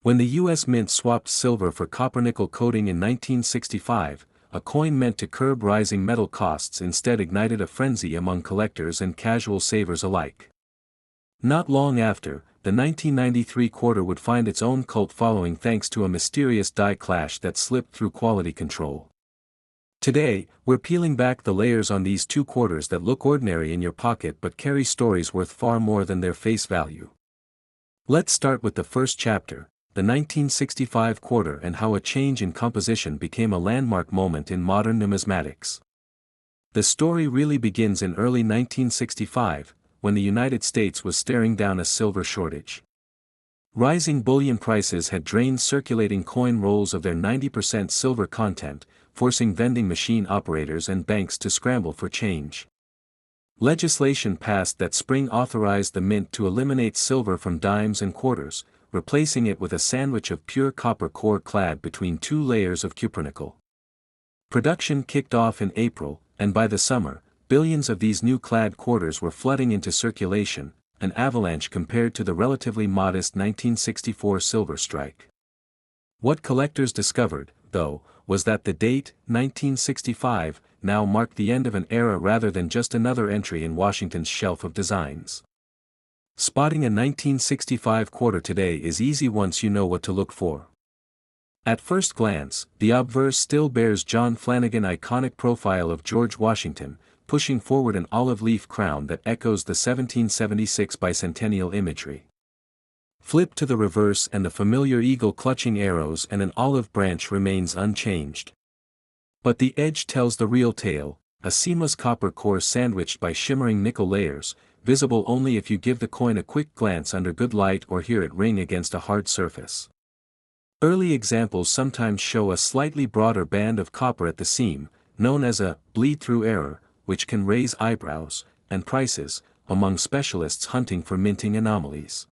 When the U.S. Mint swapped silver for copper-nickel coating in 1965, a coin meant to curb rising metal costs instead ignited a frenzy among collectors and casual savers alike. Not long after, the 1993 quarter would find its own cult following thanks to a mysterious die clash that slipped through quality control. Today, we're peeling back the layers on these two quarters that look ordinary in your pocket but carry stories worth far more than their face value. Let's start with the first chapter, the 1965 quarter, and how a change in composition became a landmark moment in modern numismatics. The story really begins in early 1965, when the United States was staring down a silver shortage. Rising bullion prices had drained circulating coin rolls of their 90% silver content, forcing vending machine operators and banks to scramble for change. Legislation passed that spring authorized the mint to eliminate silver from dimes and quarters, replacing it with a sandwich of pure copper core clad between two layers of cupronickel. Production kicked off in April, and by the summer, billions of these new clad quarters were flooding into circulation, an avalanche compared to the relatively modest 1964 silver strike. What collectors discovered, though, was that the date, 1965, now marked the end of an era rather than just another entry in Washington's shelf of designs. Spotting a 1965 quarter today is easy once you know what to look for. At first glance, the obverse still bears John Flanagan's iconic profile of George Washington, pushing forward an olive leaf crown that echoes the 1776 bicentennial imagery. Flip to the reverse and the familiar eagle clutching arrows and an olive branch remains unchanged. But the edge tells the real tale, a seamless copper core sandwiched by shimmering nickel layers, visible only if you give the coin a quick glance under good light or hear it ring against a hard surface. Early examples sometimes show a slightly broader band of copper at the seam, known as a bleed-through error, which can raise eyebrows and prices among specialists hunting for minting anomalies.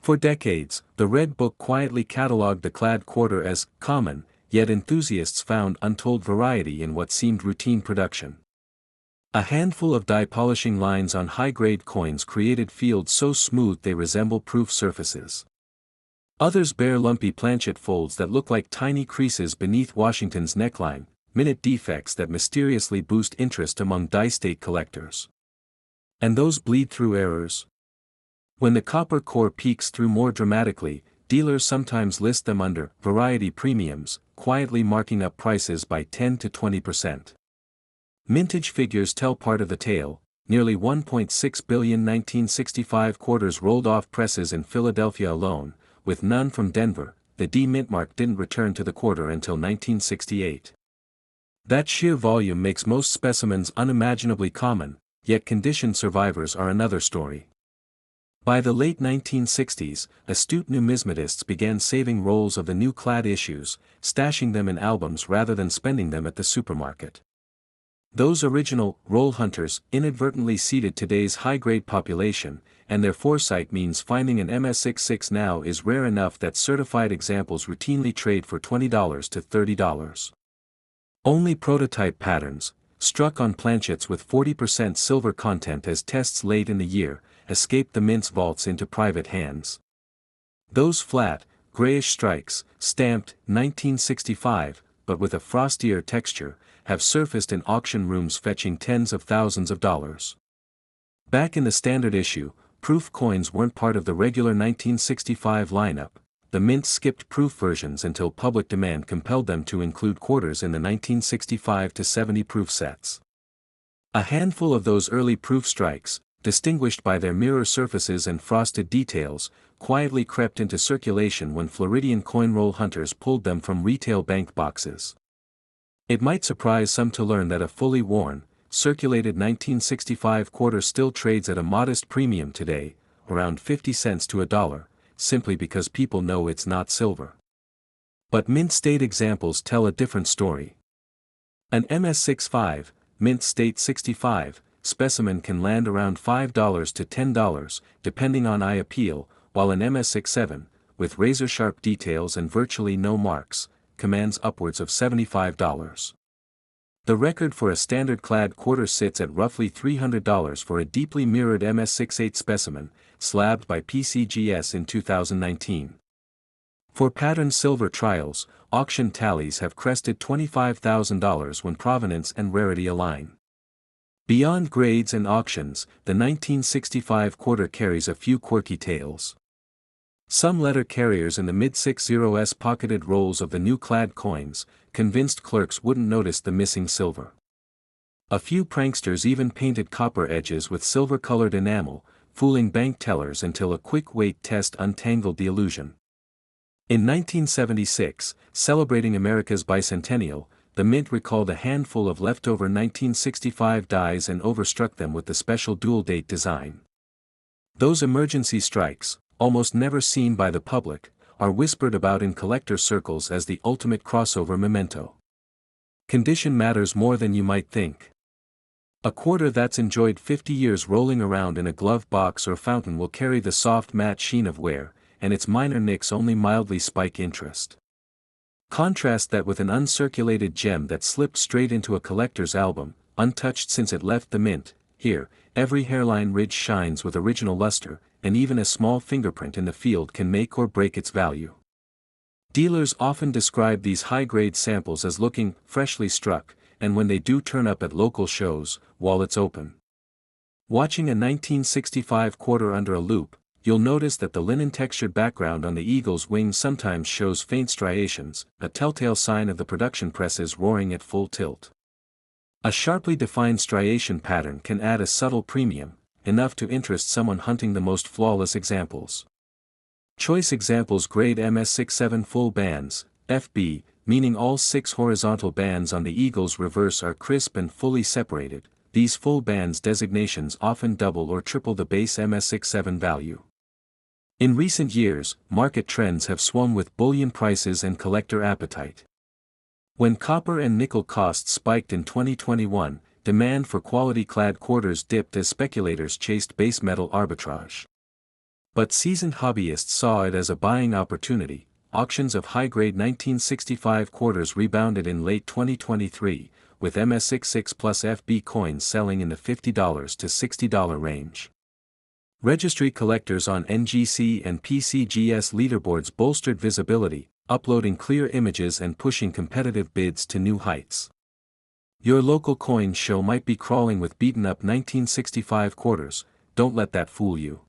For decades, the Red Book quietly catalogued the clad quarter as common, yet enthusiasts found untold variety in what seemed routine production. A handful of die polishing lines on high-grade coins created fields so smooth they resemble proof surfaces. Others bear lumpy planchet folds that look like tiny creases beneath Washington's neckline, minute defects that mysteriously boost interest among die-state collectors. And those bleed-through errors? When the copper core peaks through more dramatically, dealers sometimes list them under variety premiums, quietly marking up prices by 10 to 20%. Mintage figures tell part of the tale. Nearly 1.6 billion 1965 quarters rolled off presses in Philadelphia alone, with none from Denver. The D-Mint mark didn't return to the quarter until 1968. That sheer volume makes most specimens unimaginably common, yet conditioned survivors are another story. By the late 1960s, astute numismatists began saving rolls of the new clad issues, stashing them in albums rather than spending them at the supermarket. Those original roll hunters inadvertently seeded today's high-grade population, and their foresight means finding an MS66 now is rare enough that certified examples routinely trade for $20 to $30. Only prototype patterns, struck on planchets with 40% silver content as tests late in the year, escaped the mint's vaults into private hands. Those flat, grayish strikes, stamped 1965, but with a frostier texture, have surfaced in auction rooms fetching tens of thousands of dollars. Back in the standard issue, proof coins weren't part of the regular 1965 lineup. The mint skipped proof versions until public demand compelled them to include quarters in the 1965 to 70 proof sets. A handful of those early proof strikes, distinguished by their mirror surfaces and frosted details, quietly crept into circulation when Floridian coin roll hunters pulled them from retail bank boxes. It might surprise some to learn that a fully worn, circulated 1965 quarter still trades at a modest premium today, around 50 cents to $1, simply because people know it's not silver. But mint state examples tell a different story. An MS65, mint state 65, specimen can land around $5 to $10, depending on eye appeal, while an MS67, with razor-sharp details and virtually no marks, commands upwards of $75. The record for a standard clad quarter sits at roughly $300 for a deeply mirrored MS68 specimen, slabbed by PCGS in 2019. For patterned silver trials, auction tallies have crested $25,000 when provenance and rarity align. Beyond grades and auctions, the 1965 quarter carries a few quirky tales. Some letter carriers in the mid-60s pocketed rolls of the new clad coins, convinced clerks wouldn't notice the missing silver. A few pranksters even painted copper edges with silver-colored enamel, fooling bank tellers until a quick weight test untangled the illusion. In 1976, celebrating America's bicentennial, the Mint recalled a handful of leftover 1965 dies and overstruck them with the special dual-date design. Those emergency strikes, almost never seen by the public, are whispered about in collector circles as the ultimate crossover memento. Condition matters more than you might think. A quarter that's enjoyed 50 years rolling around in a glove box or fountain will carry the soft matte sheen of wear, and its minor nicks only mildly spike interest. Contrast that with an uncirculated gem that slipped straight into a collector's album, untouched since it left the mint. Here, every hairline ridge shines with original luster, and even a small fingerprint in the field can make or break its value. Dealers often describe these high-grade samples as looking freshly struck, and when they do turn up at local shows, wallets open. Watching a 1965 quarter under a loupe, you'll notice that the linen-textured background on the eagle's wings sometimes shows faint striations, a telltale sign of the production presses roaring at full tilt. A sharply defined striation pattern can add a subtle premium, enough to interest someone hunting the most flawless examples. Choice examples grade MS67 full bands, FB, meaning all 6 horizontal bands on the eagle's reverse are crisp and fully separated. These full bands designations often double or triple the base MS67 value. In recent years, market trends have swung with bullion prices and collector appetite. When copper and nickel costs spiked in 2021, demand for quality-clad quarters dipped as speculators chased base metal arbitrage. But seasoned hobbyists saw it as a buying opportunity. Auctions of high-grade 1965 quarters rebounded in late 2023, with MS66 plus FB coins selling in the $50 to $60 range. Registry collectors on NGC and PCGS leaderboards bolstered visibility, uploading clear images and pushing competitive bids to new heights. Your local coin show might be crawling with beaten-up 1965 quarters. Don't let that fool you.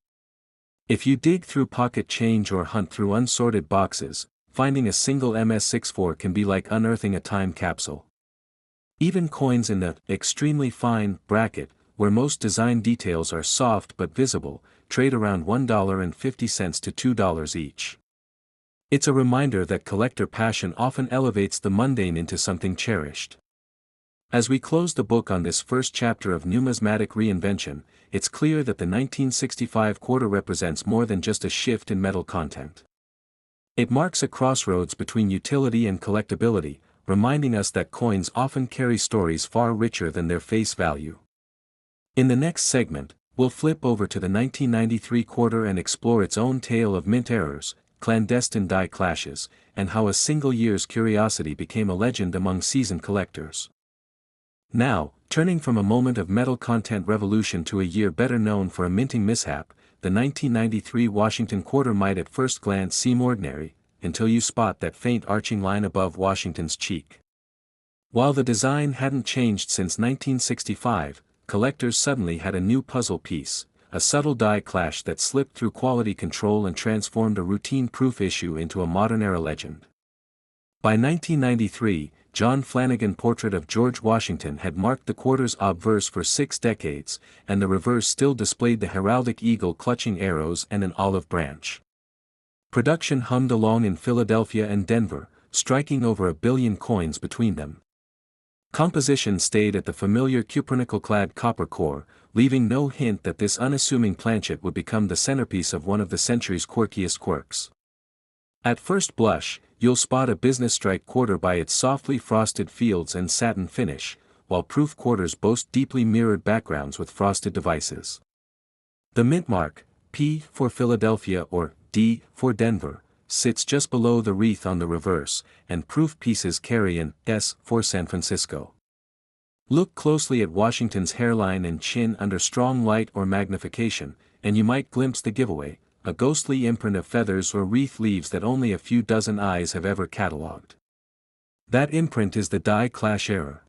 If you dig through pocket change or hunt through unsorted boxes, finding a single MS64 can be like unearthing a time capsule. Even coins in the extremely fine bracket, where most design details are soft but visible, trade around $1.50 to $2 each. It's a reminder that collector passion often elevates the mundane into something cherished. As we close the book on this first chapter of numismatic reinvention, it's clear that the 1965 quarter represents more than just a shift in metal content. It marks a crossroads between utility and collectability, reminding us that coins often carry stories far richer than their face value. In the next segment, we'll flip over to the 1993 quarter and explore its own tale of mint errors, clandestine die clashes, and how a single year's curiosity became a legend among seasoned collectors. Now, turning from a moment of metal content revolution to a year better known for a minting mishap, the 1993 Washington quarter might at first glance seem ordinary, until you spot that faint arching line above Washington's cheek. While the design hadn't changed since 1965, collectors suddenly had a new puzzle piece, a subtle die clash that slipped through quality control and transformed a routine proof issue into a modern-era legend. By 1993, John Flanagan's portrait of George Washington had marked the quarter's obverse for 6 decades, and the reverse still displayed the heraldic eagle clutching arrows and an olive branch. Production hummed along in Philadelphia and Denver, striking over 1 billion coins between them. Composition stayed at the familiar cupronickel-clad copper core, leaving no hint that this unassuming planchet would become the centerpiece of one of the century's quirkiest quirks. At first blush, you'll spot a business strike quarter by its softly frosted fields and satin finish, while proof quarters boast deeply mirrored backgrounds with frosted devices. The mint mark, P for Philadelphia or D for Denver, sits just below the wreath on the reverse, and proof pieces carry an S for San Francisco. Look closely at Washington's hairline and chin under strong light or magnification, and you might glimpse the giveaway, a ghostly imprint of feathers or wreath leaves that only a few dozen eyes have ever catalogued. That imprint is the die clash error.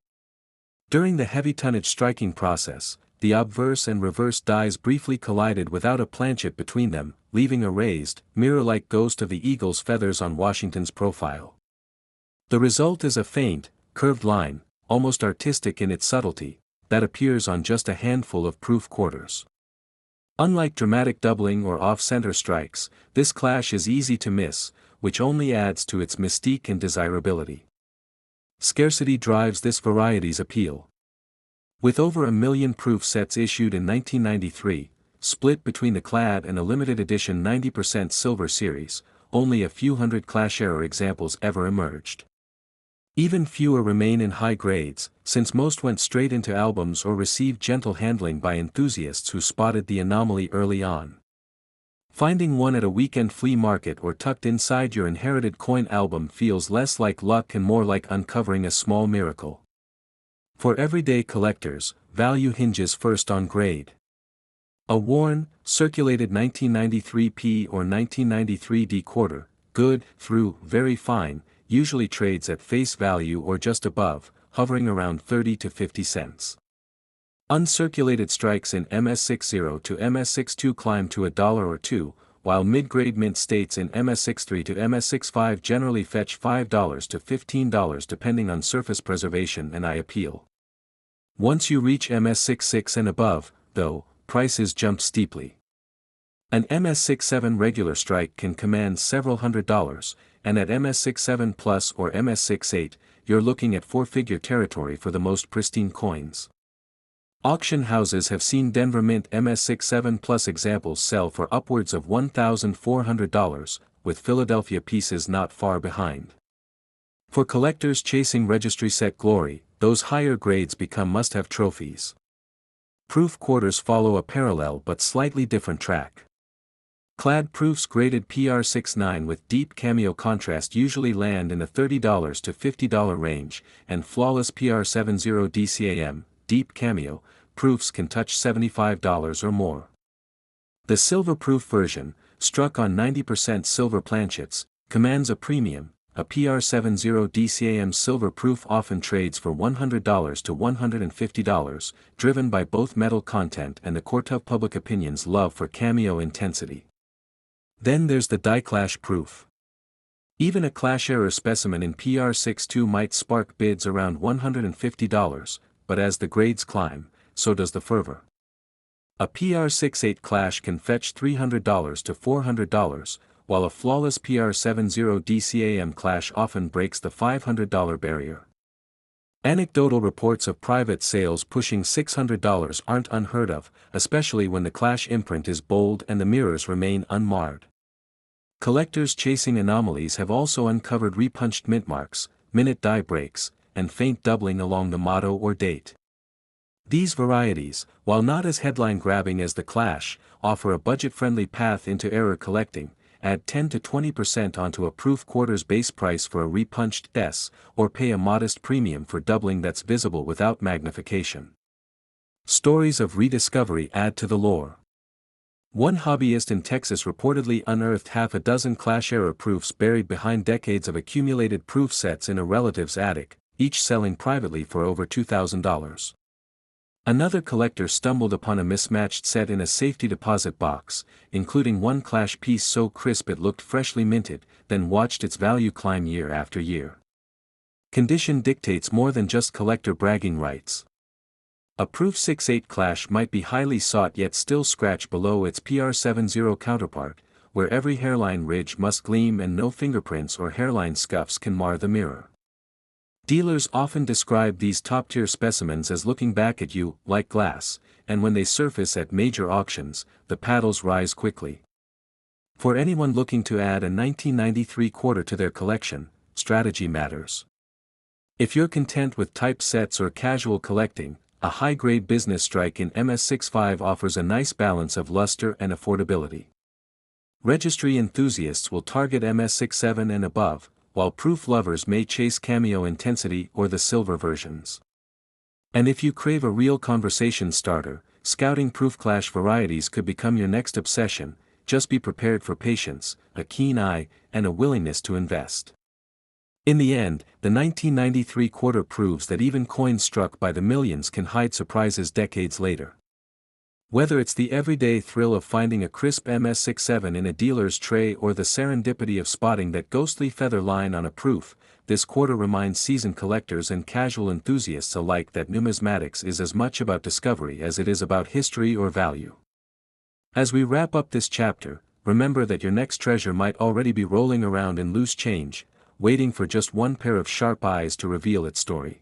During the heavy tonnage striking process, the obverse and reverse dies briefly collided without a planchet between them, leaving a raised, mirror-like ghost of the eagle's feathers on Washington's profile. The result is a faint, curved line, almost artistic in its subtlety, that appears on just a handful of proof quarters. Unlike dramatic doubling or off-center strikes, this clash is easy to miss, which only adds to its mystique and desirability. Scarcity drives this variety's appeal. With over 1 million proof sets issued in 1993, split between the clad and a limited edition 90% silver series, only a few hundred clash error examples ever emerged. Even fewer remain in high grades, since most went straight into albums or received gentle handling by enthusiasts who spotted the anomaly early on. Finding one at a weekend flea market or tucked inside your inherited coin album feels less like luck and more like uncovering a small miracle. For everyday collectors, value hinges first on grade. A worn, circulated 1993P or 1993D quarter, good through very fine, usually trades at face value or just above, hovering around 30 to 50 cents. Uncirculated strikes in MS60 to MS62 climb to $1 or $2, while mid-grade mint states in MS63 to MS65 generally fetch $5 to $15 depending on surface preservation and eye appeal. Once you reach MS66 and above, though, prices jump steeply. An MS67 regular strike can command several $100s, and at MS67 Plus or MS68, you're looking at four-figure territory for the most pristine coins. Auction houses have seen Denver Mint MS67 Plus examples sell for upwards of $1,400, with Philadelphia pieces not far behind. For collectors chasing registry set glory, those higher grades become must-have trophies. Proof quarters follow a parallel but slightly different track. Clad proofs graded PR69 with deep cameo contrast usually land in the $30 to $50 range, and flawless PR70 DCAM, deep cameo, proofs can touch $75 or more. The silver proof version, struck on 90% silver planchets, commands a premium. A PR70 DCAM silver proof often trades for $100 to $150, driven by both metal content and the court of public opinion's love for cameo intensity. Then there's the die clash proof. Even a clash error specimen in PR62 might spark bids around $150, but as the grades climb, so does the fervor. A PR68 clash can fetch $300 to $400, while a flawless PR70 DCAM clash often breaks the $500 barrier. Anecdotal reports of private sales pushing $600 aren't unheard of, especially when the clash imprint is bold and the mirrors remain unmarred. Collectors chasing anomalies have also uncovered repunched mint marks, minute die breaks, and faint doubling along the motto or date. These varieties, while not as headline-grabbing as the clash, offer a budget-friendly path into error collecting. Add 10 to 20% onto a proof quarter's base price for a repunched S, or pay a modest premium for doubling that's visible without magnification. Stories of rediscovery add to the lore. One hobbyist in Texas reportedly unearthed half a dozen clash error proofs buried behind decades of accumulated proof sets in a relative's attic, each selling privately for over $2,000. Another collector stumbled upon a mismatched set in a safety deposit box, including one clash piece so crisp it looked freshly minted, then watched its value climb year after year. Condition dictates more than just collector bragging rights. A Proof 6/8 clash might be highly sought yet still scratch below its PR70 counterpart, where every hairline ridge must gleam and no fingerprints or hairline scuffs can mar the mirror. Dealers often describe these top-tier specimens as looking back at you like glass, and when they surface at major auctions, the paddles rise quickly. For anyone looking to add a 1993 quarter to their collection, strategy matters. If you're content with type sets or casual collecting, a high-grade business strike in MS65 offers a nice balance of luster and affordability. Registry enthusiasts will target MS67 and above, while proof lovers may chase cameo intensity or the silver versions. And if you crave a real conversation starter, scouting proof clash varieties could become your next obsession. just be prepared for patience, a keen eye, and a willingness to invest. In the end, the 1993 quarter proves that even coins struck by the millions can hide surprises decades later. Whether it's the everyday thrill of finding a crisp MS67 in a dealer's tray or the serendipity of spotting that ghostly feather line on a proof, this quarter reminds seasoned collectors and casual enthusiasts alike that numismatics is as much about discovery as it is about history or value. As we wrap up this chapter, remember that your next treasure might already be rolling around in loose change, waiting for just one pair of sharp eyes to reveal its story.